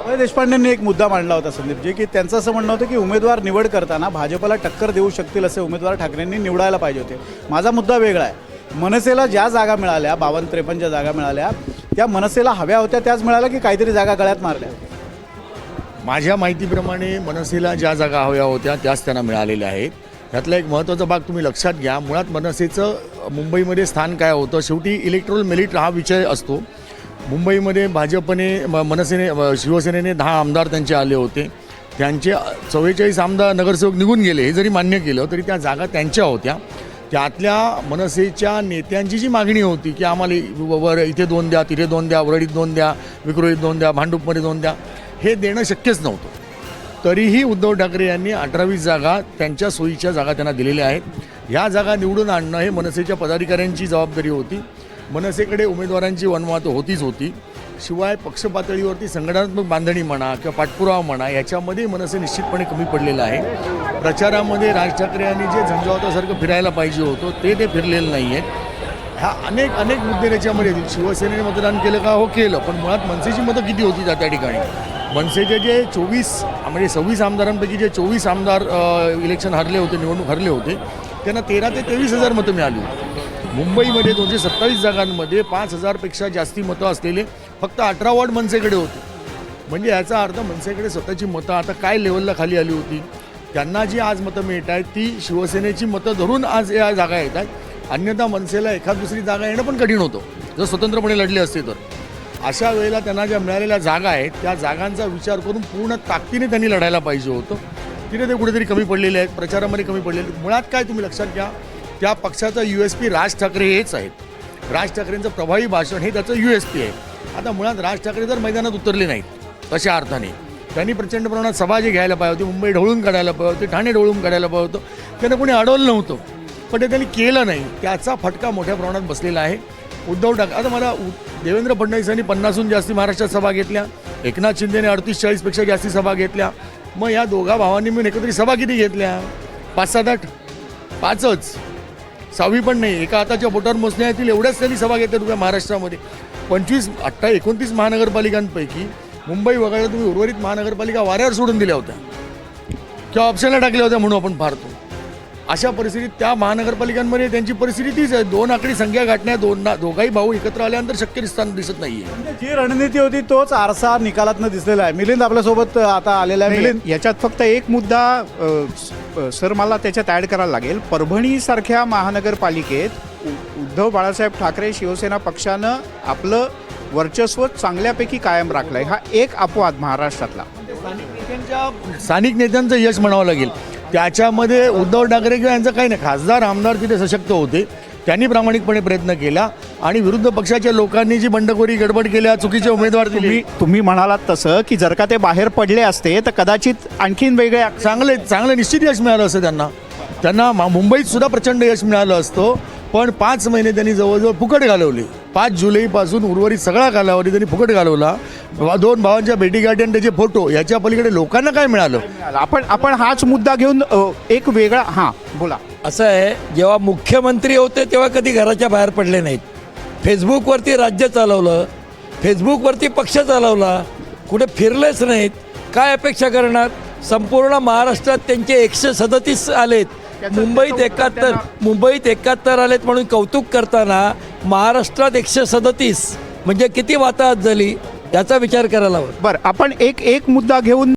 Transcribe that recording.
अभय देशपांडेंनी एक मुद्दा मांडला होता संदीपजी, की त्यांचं असं म्हणणं होतं की उमेदवार निवड करताना भाजपला टक्कर देऊ शकतील असे उमेदवार ठाकरेंनी निवडायला पाहिजे होते. माझा मुद्दा वेगळा आहे. मनसेला ज्या जागा मिळाल्या 52-53 ज्या जागा मिळाल्या त्या मनसेला हव्या होत्या त्याच मिळाल्या की काहीतरी जागा गळ्यात मारल्या? माझ्या माहितीप्रमाणे मनसेला ज्या जागा हव्या होत्या त्याच त्यांना मिळालेल्या आहेत. त्यातला एक महत्त्वाचा भाग तुम्ही लक्षात घ्या. मुळात मनसेचं मुंबईमध्ये स्थान काय होतं, शेवटी इलेक्ट्रोल मेरिट हा विषय असतो. मुंबईमध्ये भाजपने मनसेने शिवसेनेने 10 आमदार त्यांचे आले होते. त्यांचे 44 आमदार नगरसेवक निघून गेले. हे जरी मान्य केलं तरी त्या जागा त्यांच्या होत्या. त्यातल्या मनसेच्या नेत्यांची जी मागणी होती की आम्हाला वर इथे 2 द्या, तिथे 2 द्या, वरळीत 2 द्या, विक्रोळीत 2 द्या, भांडूपमध्ये 2 द्या, हे देणं शक्यच नव्हतं. तरीही उद्धव ठाकरे यांनी 18-20 जागा त्यांच्या सोयीच्या जागा त्यांना दिलेल्या आहेत. ह्या जागा निवडून आणणं हे मनसेच्या पदाधिकाऱ्यांची जबाबदारी होती. मनसेकडे उमेदवारांची वनवात होतीच होती. शिवाय पक्ष पातळीवरती संघटनात्मक बांधणी म्हणा किंवा पाठपुरावा म्हणा याच्यामध्ये मनसे निश्चितपणे कमी पडलेलं आहे. प्रचारामध्ये राज ठाकरे यांनी जे झंझावातासारखं फिरायला पाहिजे होतं ते फिरलेलं नाही आहे. ह्या अनेक मुद्दे त्याच्यामध्ये शिवसेनेने मतदान केलं का? हो केलं. पण मुळात मनसेची मतं किती होती त्या ठिकाणी? मनसेचे जे 26 आमदारांपैकी जे 24 आमदार इलेक्शन हरले होते, निवडणूक हरले होते, त्यांना 13 ते 23,000 मतं मिळाली होती. मुंबईमध्ये 227 जागांमध्ये 5,000पेक्षा जास्ती मतं असलेले फक्त 18 वॉर्ड मनसेकडे होते. म्हणजे याचा अर्थ मनसेकडे स्वतःची मतं आता काय लेवलला खाली आली होती. त्यांना जी आज मतं मिळत आहेत ती शिवसेनेची मतं धरून आज या जागा येत आहेत. अन्यथा मनसेला एखाद दुसरी जागा येणं पण कठीण होतं जर स्वतंत्रपणे लढले असते तर. अशा वेळेला त्यांना ज्या मिळालेल्या जागा आहेत त्या जागांचा विचार करून पूर्ण ताकदीने त्यांनी लढायला पाहिजे होतं. तिथे ते कुठेतरी कमी पडलेले आहेत, प्रचारामध्ये कमी पडलेले आहेत. मुळात काय तुम्ही लक्षात घ्या, त्या पक्षाचा USP राज ठाकरे हेच आहेत. राज ठाकरेंचं प्रभावी भाषण हे त्याचं USP आहे. आता मुळात राज ठाकरे जर मैदानात उतरले नाहीत तशा अर्थाने त्यांनी प्रचंड प्रमाणात सभा जी घ्यायला पाहिजे होती, मुंबई ढवळून काढायला पाहिजे होती, ठाणे ढवळून काढायला पाहिजे होतं, त्यांना कोणी अडवलं नव्हतं. पण ते त्यांनी केलं नाही. त्याचा फटका मोठ्या प्रमाणात बसलेला आहे. उद्धव ठाकरे आता मला देवेंद्र फडणवीसांनी 50हून जास्ती महाराष्ट्रात सभा घेतल्या, एकनाथ शिंदेने 38-40पेक्षा जास्ती सभा घेतल्या. मग या दोघा भावांनी मिळून एकत्रित सभा किती घेतल्या? 5, 7, 8, 5च, 6वी पण नाही. एका हाताच्या बोटावर मोजण्या येतील एवढ्याच त्यांनी सभा घेतल्या उभ्या महाराष्ट्रामध्ये. 29 महानगरपालिकांपैकी मुंबई वगळता तुम्ही उर्वरित महानगरपालिका वाऱ्यावर सोडून दिल्या होत्या किंवा ऑप्शनला टाकल्या होत्या म्हणून आपण पाहतो. अशा परिस्थितीत त्या महानगरपालिकांमध्ये त्यांची परिस्थिती तीच आहे. 2 आकडी संख्या गाठण्या दोघाही भाऊ एकत्र आल्यानंतर शक्य दिसत नाहीये. जी रणनीती होती तोच आरसा निकालातनं दिसलेला आहे. मिलिंद आपल्यासोबत आता आलेला आहे. मिलिंद, याच्यात फक्त एक मुद्दा सर मला त्याच्यात ॲड करायला लागेल. परभणीसारख्या महानगरपालिकेत उद्धव बाळासाहेब ठाकरे शिवसेना पक्षानं आपलं वर्चस्व चांगल्यापैकी कायम राखलंय. हा एक अपवाद महाराष्ट्रातला स्थानिक नेत्यांचं यश म्हणावं लागेल. त्याच्यामध्ये उद्धव ठाकरे किंवा यांचं काही नाही. खासदार आमदार तिथे सशक्त होते, त्यांनी प्रामाणिकपणे प्रयत्न केला आणि विरुद्ध पक्षाच्या लोकांनी जी बंडखोरी गडबड केल्या, चुकीचे उमेदवार दिले. तुम्ही म्हणालात तसं की जर का ते बाहेर पडले असते तर कदाचित आणखीन वेगळे चांगलं निश्चित यश मिळालं असतं त्यांना मुंबईत सुद्धा प्रचंड यश मिळालं असतं. पण 5 महिने त्यांनी जवळजवळ फुकट घालवले. 5 जुलैपासून उर्वरित सगळा कालावधी त्यांनी फुकट घालवला. 2 भावांच्या भेटीगाठी आणि त्याचे फोटो, याच्या पलीकडे लोकांना काय मिळालं? आपण हाच मुद्दा घेऊन एक वेगळा बोला. असं आहे, जेव्हा मुख्यमंत्री होते तेव्हा कधी घराच्या बाहेर पडले नाहीत. फेसबुकवरती राज्य चालवलं, फेसबुकवरती पक्ष चालवला, कुठे फिरलेच नाहीत. काय अपेक्षा करणार? संपूर्ण महाराष्ट्रात त्यांचे 137 आलेत. मुंबईत 71 आलेत म्हणून कौतुक करताना महाराष्ट्रात 137 म्हणजे किती वाताहत झाली याचा विचार करायला हवा. बरं, आपण एक मुद्दा घेऊन